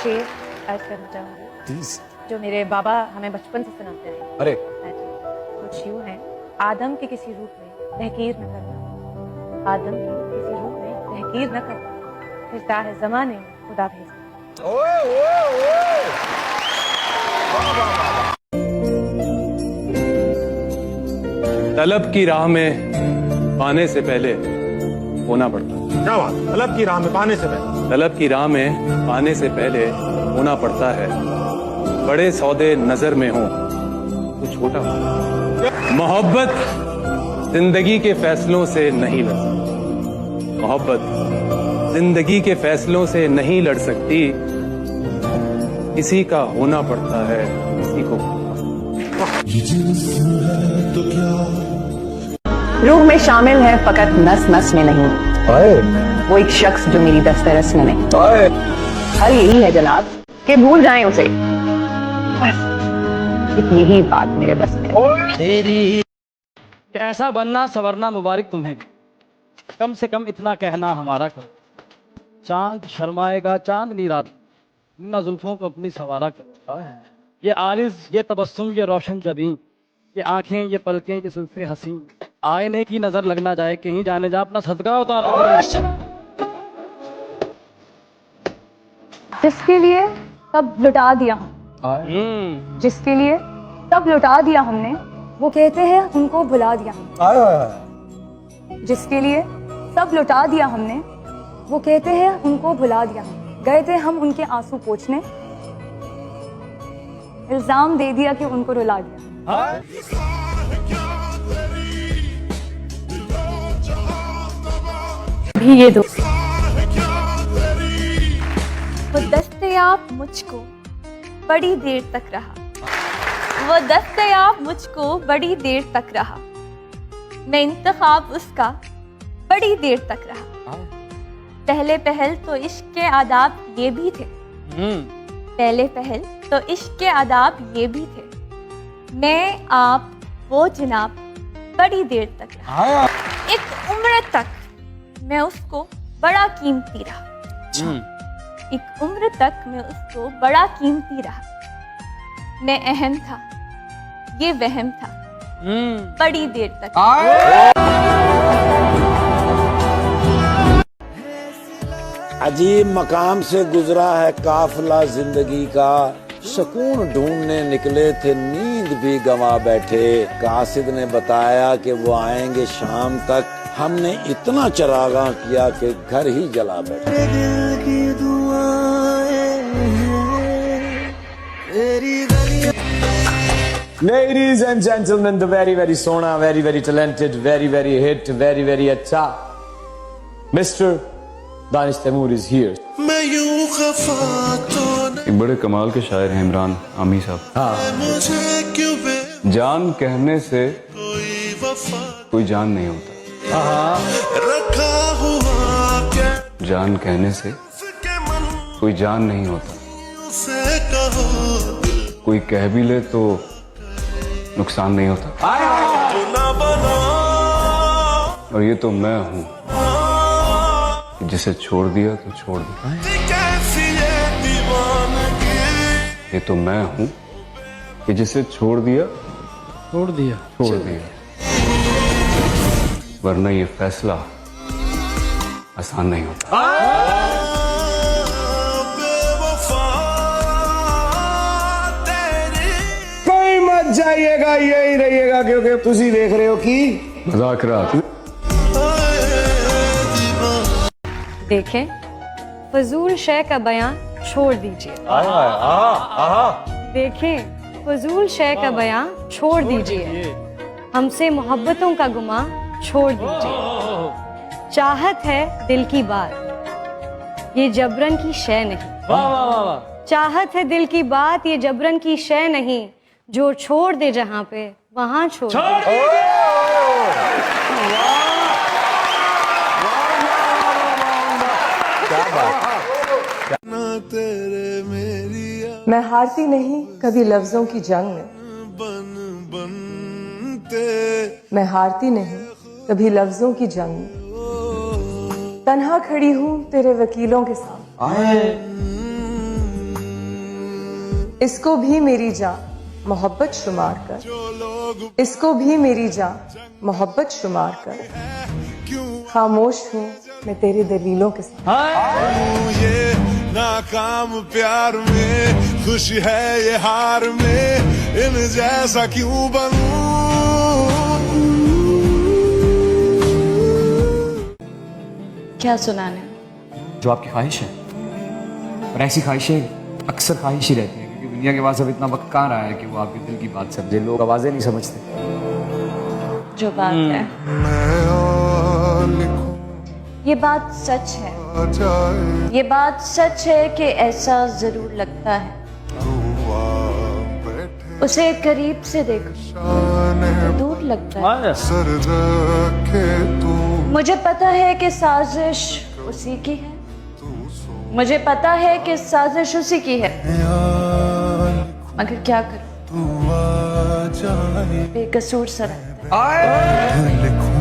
शेर अर्ज करना चाहूंगी जो मेरे बाबा हमें बचपन से सुनाते रहे। अरे कुछ यूं है, आदम के किसी रूप में तहकीर न करना, आदम की किसी रूप में तहकीर न करना, फिरता है जमाने में खुदा भेजना। तलब की राह में पाने से पहले होना पड़ता है। क्या बात? तलब की राह में पाने से पहले, तलब की राह में पाने से पहले होना पड़ता है। बड़े सौदे नजर में हो तो छोटा हो। मोहब्बत जिंदगी के फैसलों से नहीं लड़ सकती, मोहब्बत जिंदगी के फैसलों से नहीं लड़ सकती। किसी का होना पड़ता है किसी को। रूह में शामिल है फकत नस नस में नहीं, वो एक शख्स जो मेरी दस्तरस में नहीं। हल यही है जनाब कि भूल जाएं उसे, बस यही बात मेरे बस में। ऐसा बनना सवरना मुबारक तुम्हें, कम से कम इतना कहना हमारा करो। चांद शर्माएगा चांदनी रात, ना जुल्फों को अपनी सवारा करो। ये आरिज़ ये तबस्सुम ये रोशन जबीं, ये आंखें ये पलकें ये जुल्फे हसीं, आईने की नजर लगना जाए कहीं जाने जा अपना सदका उतार। जिसके लिए तब लुटा दिया हम, जिसके लिए तब लुटा दिया हमने, वो कहते हैं उनको भुला दिया। जिसके लिए तब लुटा दिया हमने, वो कहते हैं उनको भुला दिया। गए थे हम उनके आंसू पोंछने, इल्जाम दे दिया कि उनको रुला दिया। भी ये दो वो दस्तयाब मुझको बड़ी देर तक रहा, वो दस्तयाब मुझको बड़ी देर तक रहा, मैं इंतखाब उसका बड़ी देर तक रहा। पहले पहल तो इश्क के आदाब ये भी थे, पहले पहल तो इश्क के आदाब ये भी थे, मैं आप वो जनाब बड़ी देर तक रहा। एक उम्र तक मैं उसको बड़ा कीमती रहा, एक उम्र तक मैं उसको बड़ा कीमती रहा। मैं अहम था ये वहम था बड़ी देर तक। अजीब मकाम से गुजरा है काफिला जिंदगी का, सुकून ढूंढने निकले थे नींद भी गंवा बैठे। कासिद ने बताया कि वो आएंगे शाम तक, हमने इतना चरागां किया कि घर ही जला बैठे। Ladies and gentlemen, the very sona, very talented, very hit, very अच्छा Mr. Danish Taimur is here. एक बड़े कमाल के शायर हैं इमरान आमी साहब। हाँ। जान कहने से कोई जान नहीं होता, जान कहने से कोई जान नहीं होता, कोई कह भी ले तो नुकसान नहीं होता। और ये तो मैं हूँ जिसे छोड़ दिया तो छोड़ दिया, ये तो मैं हूँ कि जिसे छोड़ दिया छोड़ दिया। वरना ये फैसला आसान नहीं होता। कोई मत जाइएगा, यही रहिएगा क्योंकि तुसी देख रहे हो कि मजाकरात। देखें, फजूल शय का बयां छोड़ दीजिए। देखें, फजूल शय का बयां छोड़ दीजिए, हमसे मोहब्बतों का गुमा छोड़ दीजिए। चाहत है दिल की बात, ये जबरन की शय नहीं। चाहत है दिल की बात, ये जबरन की शय नहीं, जो छोड़ दे जहां पे वहां छोड़ दे। मैं हारती नहीं कभी लफ्जों की जंग में, मैं हारती नहीं कभी लफ्जों की जंग में, तन्हा खड़ी हूँ तेरे वकीलों के साथ। इसको भी मेरी जान मोहब्बत शुमार कर, इसको भी मेरी जान मोहब्बत शुमार कर। खामोश हूँ मैं तेरे दलीलों के साथ। ये नाकाम प्यार में खुशी है ये हार में, इन जैसा क्यों बनूं। क्या सुनाने? जो आपकी ख्वाहिश है, और ऐसी ख्वाहिशें अक्सर ख्वाहिश ही रहती हैं, क्योंकि दुनिया के पास अब इतना वक्त कहाँ रहा है कि वो आपके दिल की बात समझे। लोग आवाज़ें नहीं समझते। जो बात है, ये बात सच है, ये बात सच है कि ऐसा जरूर लगता है। उसे करीब से देखो, दूर लगता है। मुझे पता है कि साजिश उसी की है, मुझे पता है कि साजिश उसी की है, मगर क्या करूं, बेकसूर सा लगता है।